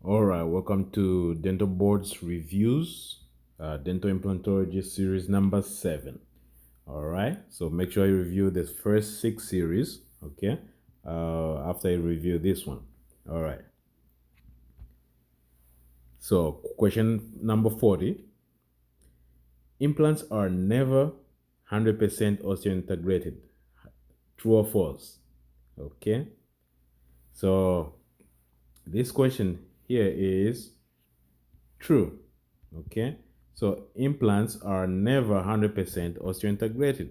All right, welcome to Dental Board's Reviews, Dental Implantology Series number 7. All right, so make sure you review the first 6 series, okay, after you review this one. All right, so question number 40. Implants are never 100% osseointegrated. True or false? Okay, so this question here is true. Okay, so implants are never 100% osseointegrated.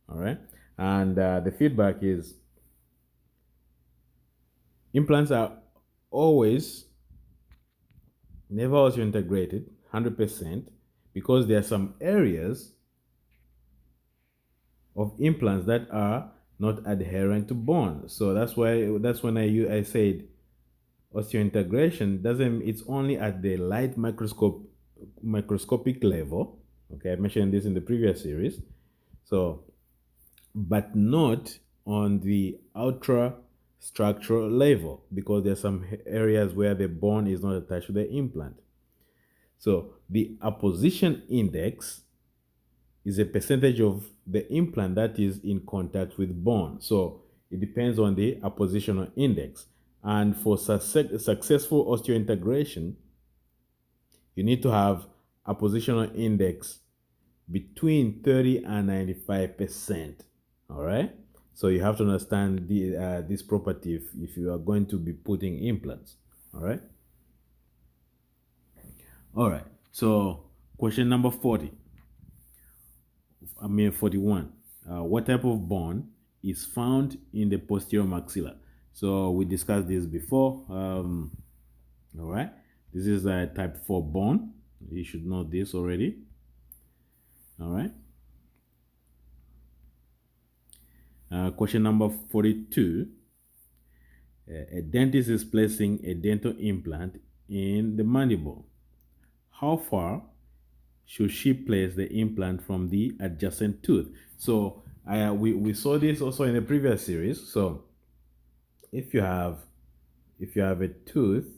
All right, and the feedback is implants are always never osseointegrated 100% because there are some areas of implants that are not adherent to bone. So that's when I said osseointegration doesn't, it's only at the light microscopic level. Okay, I mentioned this in the previous series. So but not on the ultra structural level because there's some areas where the bone is not attached to the implant. So the apposition index is a percentage of the implant that is in contact with bone. So it depends on the appositional index. And for successful osseointegration, you need to have appositional index between 30 and 95%. All right. So you have to understand this property if you are going to be putting implants. All right. All right. So question number 40. 41. What type of bone is found in the posterior maxilla? So we discussed this before. All right. This is a type 4 bone. You should know this already. All right. Question number 42. A dentist is placing a dental implant in the mandible. How far should she place the implant from the adjacent tooth? So we saw this also in the previous series. So if you have a tooth,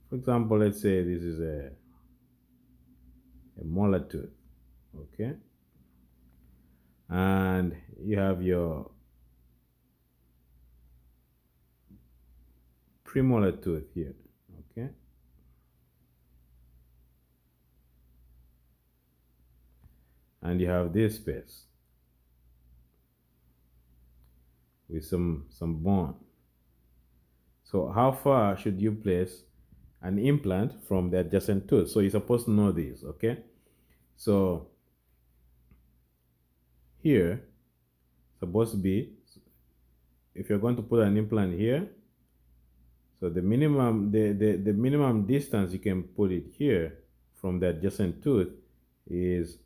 for example, let's say this is a molar tooth, okay, and you have your premolar tooth here, okay, and you have this space with some bone. So how far should you place an implant from the adjacent tooth? So you're supposed to know this, okay? So here, supposed to be, if you're going to put an implant here, so the minimum distance you can put it here from the adjacent tooth is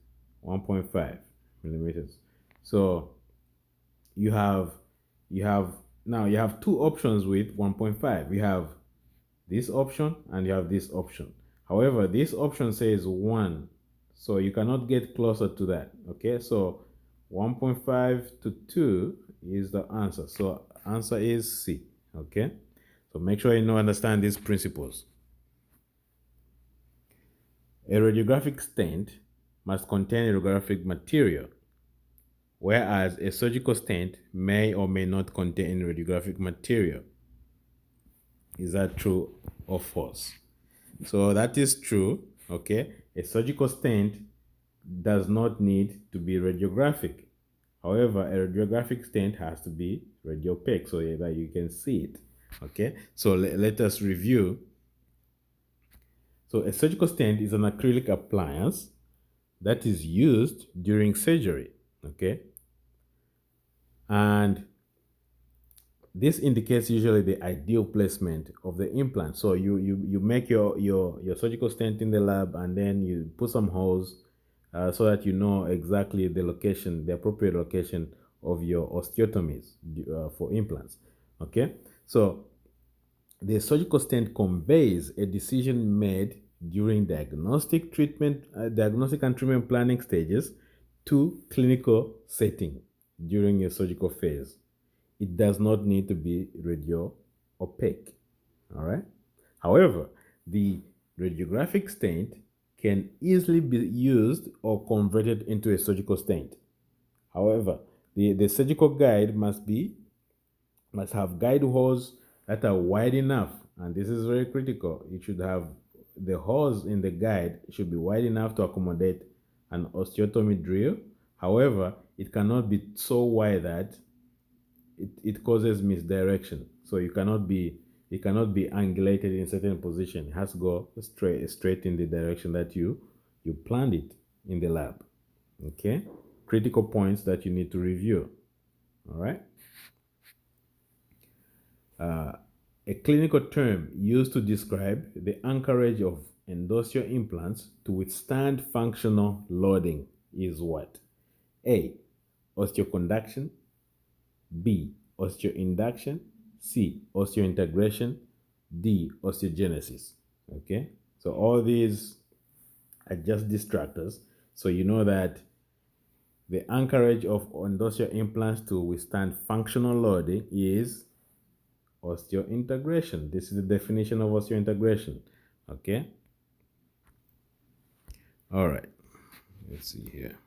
1.5 millimeters. So you have now you have two options with 1.5. You have this option and you have this option. However, this option says 1, so you cannot get closer to that. Okay, so 1.5 to 2 is the answer. So answer is C. Okay, so make sure you understand these principles. A radiographic stent must contain radiographic material, whereas a surgical stent may or may not contain radiographic material. Is that true or false? So that is true. Okay, a surgical stent does not need to be radiographic. However, a radiographic stent has to be radiopaque so that you can see it. Okay, so let us review. So a surgical stent is an acrylic appliance that is used during surgery. Okay, and this indicates usually the ideal placement of the implant. So you make your surgical stent in the lab and then you put some holes so that you know exactly the location, the appropriate location of your osteotomies for implants. Okay, so the surgical stent conveys a decision made during diagnostic and treatment planning stages to clinical setting during your surgical phase. it does not need to be radio opaque. All right. However, the radiographic stent can easily be used or converted into a surgical stent. However, the surgical guide must have guide holes that are wide enough, and this is very critical. It should have the holes in the guide should be wide enough to accommodate an osteotomy drill. However, it cannot be so wide that it causes misdirection. So it cannot be angulated in certain position. It has to go straight in the direction that you planned it in the lab. Okay, critical points that you need to review. All right. A clinical term used to describe the anchorage of endosseous implants to withstand functional loading is what? A. Osteoconduction. B. Osteoinduction. C. Osseointegration. D. Osteogenesis. Okay, so all these are just distractors. So you know that the anchorage of endosseous implants to withstand functional loading is osteointegration. This is the definition of osteointegration. Okay. All right. Let's see here.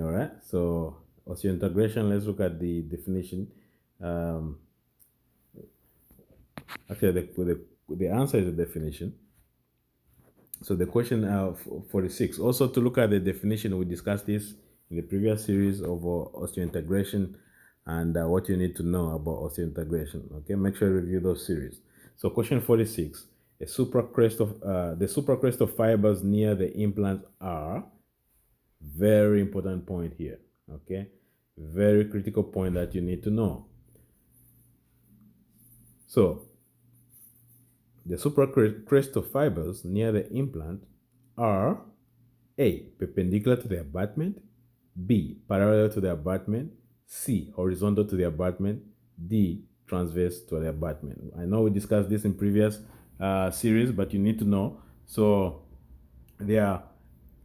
All right. So osteointegration. Let's look at the definition. Um, Actually, the answer is the definition. So the question 46. Also to look at the definition, we discussed this in the previous series of osteointegration and what you need to know about osteointegration. Okay, make sure you review those series. So question 46. The supracrest of fibers near the implants are, very important point here. Okay, very critical point that you need to know. So the supracrest of fibers near the implant are A. Perpendicular to the abutment, B. Parallel to the abutment, C. Horizontal to the abutment, D. Transverse to the abutment. I know we discussed this in previous series, but you need to know. So they are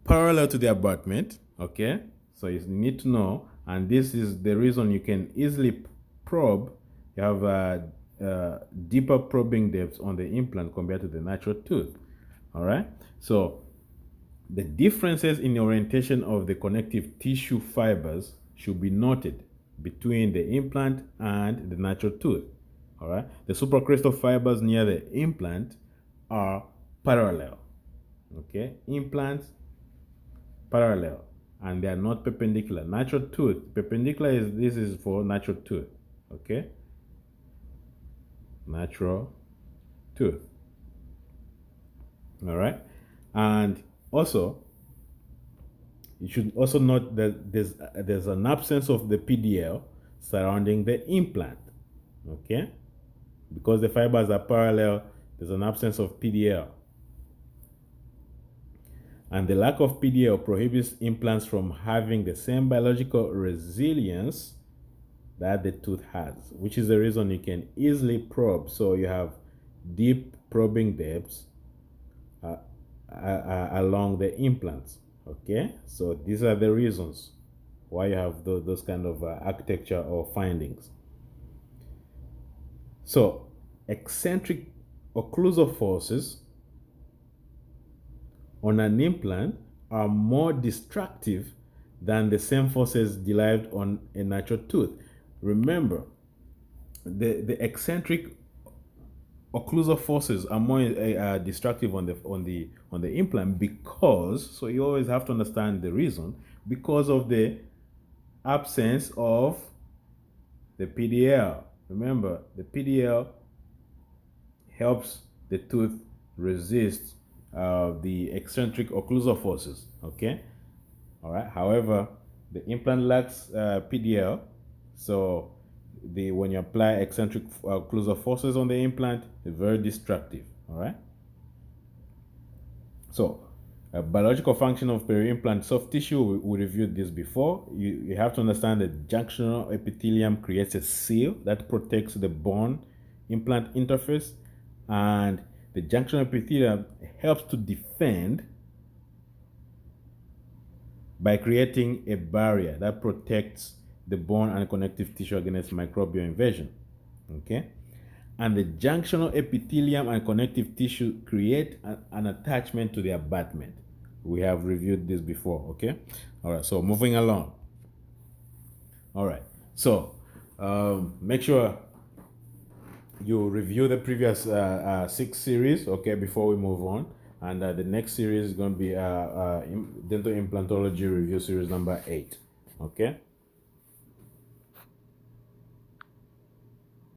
parallel to the abutment, okay? So you need to know, and this is the reason you can easily probe. You have deeper probing depths on the implant compared to the natural tooth. All right. So the differences in orientation of the connective tissue fibers should be noted between the implant and the natural tooth. All right. The supracrestal fibers near the implant are parallel. Okay. Implants parallel, and they are not perpendicular. Natural tooth perpendicular is for natural tooth. Okay. Natural tooth. All right. And also you should also note that there's an absence of the PDL surrounding the implant. Okay, because the fibers are parallel, there's an absence of PDL, and the lack of PDL prohibits implants from having the same biological resilience that the tooth has, which is the reason you can easily probe. So you have deep probing depths along the implants. Okay, so these are the reasons why you have those kind of architecture or findings. So eccentric occlusal forces on an implant are more destructive than the same forces derived on a natural tooth. Remember, the eccentric occlusal forces are more destructive on the implant, because, so you always have to understand the reason, because of the absence of the PDL. Remember, the PDL helps the tooth resist the eccentric occlusal forces. Okay, all right. However, the implant lacks PDL, so when you apply eccentric occlusal forces on the implant, it's very destructive. All right. So, biological function of peri-implant soft tissue, we reviewed this before. You have to understand that junctional epithelium creates a seal that protects the bone implant interface, and the junctional epithelium helps to defend by creating a barrier that protects the bone and connective tissue against microbial invasion. Okay? And the junctional epithelium and connective tissue create an attachment to the abutment. We have reviewed this before, okay? All right, so moving along. All right, so make sure you review the previous 6 series, okay, before we move on. And the next series is going to be dental implantology review series number 8, okay?